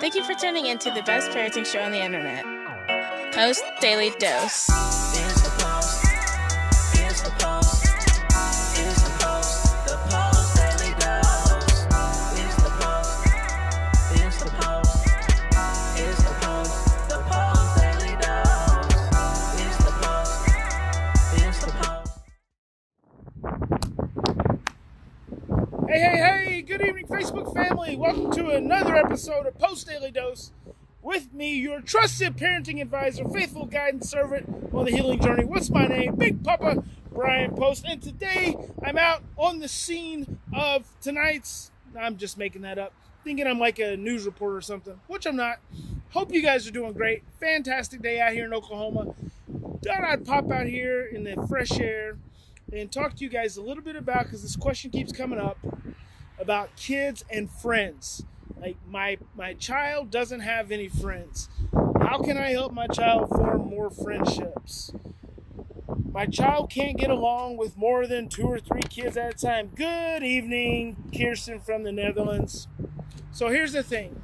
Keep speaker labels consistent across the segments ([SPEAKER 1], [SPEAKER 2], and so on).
[SPEAKER 1] Thank you for tuning in to the best parenting show on the internet, Post Daily Dose.
[SPEAKER 2] It's the Post. It's the Post. It's the Post. The Post Daily Dose. It's the Post. It's the Post. It's the Post. The Post Daily Dose. It's the Post. It's the Post.
[SPEAKER 3] Hey, good evening, Facebook family. Welcome to another episode of Post Daily Dose. With me, your trusted parenting advisor, faithful guidance servant on the healing journey. What's my name? Big Papa Bryan+Post. And today, I'm out on the scene of tonight's, I'm just making that up, thinking I'm like a news reporter or something, which I'm not. Hope you guys are doing great. Fantastic day out here in Oklahoma. Thought I'd pop out here in the fresh air and talk to you guys a little bit about, because this question keeps coming up, about kids and friends. Like, my child doesn't have any friends. How can I help my child form more friendships? My child can't get along with more than 2 or 3 kids at a time. Good evening, Kirsten from the Netherlands. So here's the thing.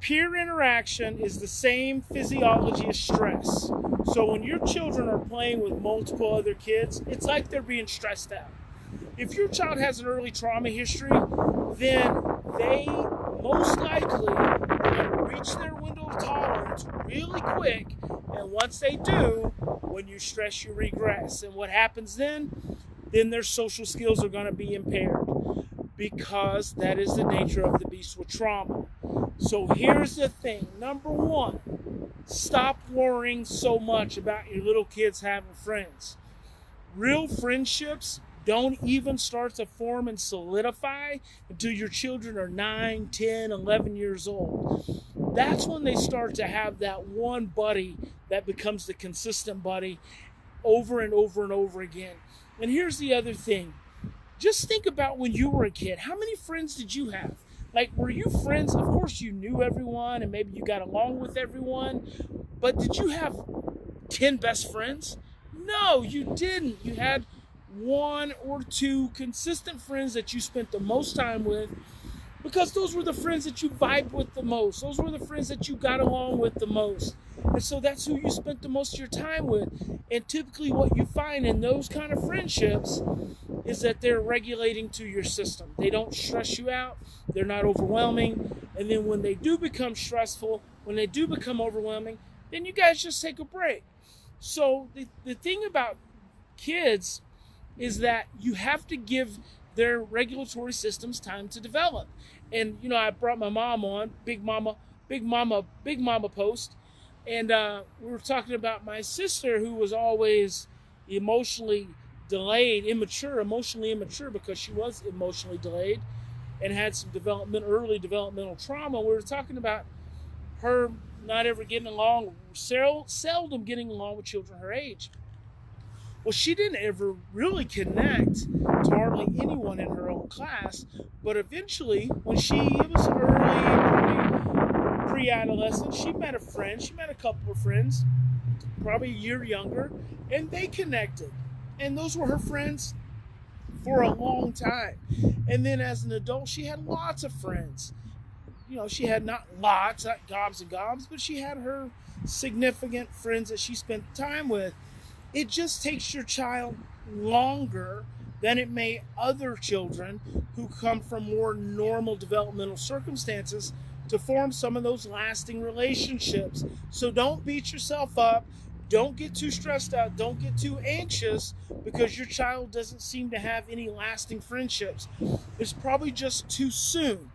[SPEAKER 3] Peer interaction is the same physiology as stress. So when your children are playing with multiple other kids, it's like they're being stressed out. If your child has an early trauma history, then they most likely are going to reach their window of tolerance really quick. And once they do, when you stress, you regress. And what happens then? Then their social skills are going to be impaired, because that is the nature of the beast with trauma. So here's the thing. Number 1, stop worrying so much about your little kids having friends. Real friendships don't even start to form and solidify until your children are 9, 10, 11 years old. That's when they start to have that one buddy that becomes the consistent buddy over and over and over again. And here's the other thing. Just think about when you were a kid. How many friends did you have? Like, were you friends? Of course you knew everyone and maybe you got along with everyone, but did you have 10 best friends? No, you didn't. You had 1 or 2 consistent friends that you spent the most time with, because those were the friends that you vibed with the most. Those were the friends that you got along with the most. And so that's who you spent the most of your time with. And typically what you find in those kind of friendships is that they're regulating to your system. They don't stress you out. They're not overwhelming. And then when they do become stressful, when they do become overwhelming, then you guys just take a break. So the thing about kids is that you have to give their regulatory systems time to develop. And, you know, I brought my mom on, Big Mama Post. And we were talking about my sister, who was always emotionally immature because she was emotionally delayed and had some early developmental trauma. We were talking about her not ever getting along, seldom getting along with children her age. Well, she didn't ever really connect to hardly anyone in her own class, but eventually, when it was early pre-adolescent, she met a friend. She met a couple of friends, probably a year younger, and they connected. And those were her friends for a long time. And then as an adult, she had lots of friends. You know, she had not lots, not gobs and gobs, but she had her significant friends that she spent time with. It just takes your child longer than it may other children who come from more normal developmental circumstances to form some of those lasting relationships. So don't beat yourself up. Don't get too stressed out. Don't get too anxious because your child doesn't seem to have any lasting friendships. It's probably just too soon.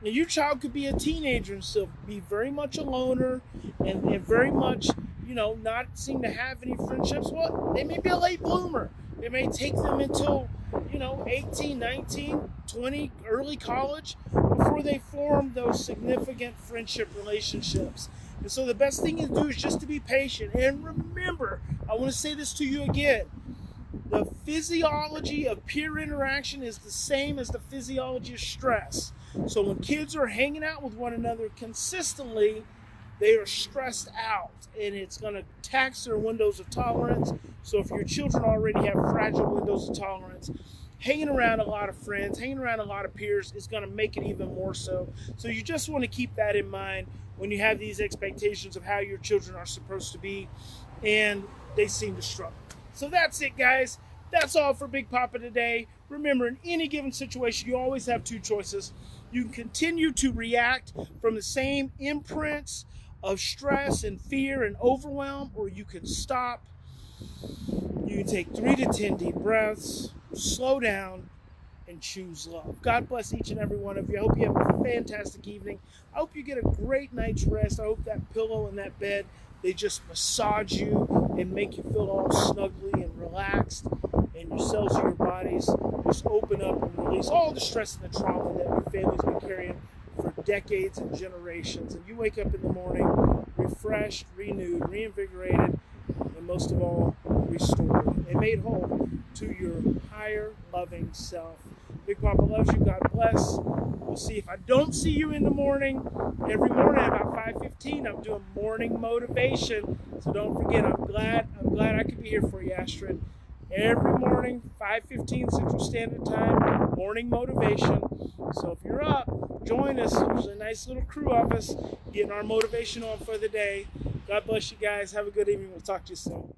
[SPEAKER 3] Now, your child could be a teenager and still be very much a loner and very much, you know, not seem to have any friendships. Well, they may be a late bloomer. It may take them until, 18, 19, 20, early college before they form those significant friendship relationships. And so the best thing to do is just to be patient. And remember, I want to say this to you again. The physiology of peer interaction is the same as the physiology of stress. So when kids are hanging out with one another consistently, they are stressed out, and it's going to tax their windows of tolerance. So if your children already have fragile windows of tolerance, hanging around a lot of friends, hanging around a lot of peers is going to make it even more so. So you just want to keep that in mind when you have these expectations of how your children are supposed to be and they seem to struggle. So that's it, guys. That's all for Big Papa today. Remember, in any given situation, you always have two choices. You can continue to react from the same imprints of stress and fear and overwhelm, or you can stop. You can take 3 to 10 deep breaths, slow down, and choose love. God bless each and every one of you. I hope you have a fantastic evening. I hope you get a great night's rest. I hope that pillow and that bed, they just massage you and make you feel all snuggly and relaxed, and your cells of your bodies just open up and release all the stress and the trauma that your family's been carrying for decades and generations. And you wake up in the morning refreshed, renewed, reinvigorated, and most of all, restored and made whole to your higher loving self. Big Papa loves you. God bless. We'll see. If I don't see you in the morning, every morning about 5:15, I'm doing morning motivation. So don't forget, I'm glad I could be here for you, Astrid. Every morning, 5:15 Central Standard Time, morning motivation. So if you're up, join us. There's a nice little crew of us getting our motivation on for the day. God bless you guys. Have a good evening. We'll talk to you soon.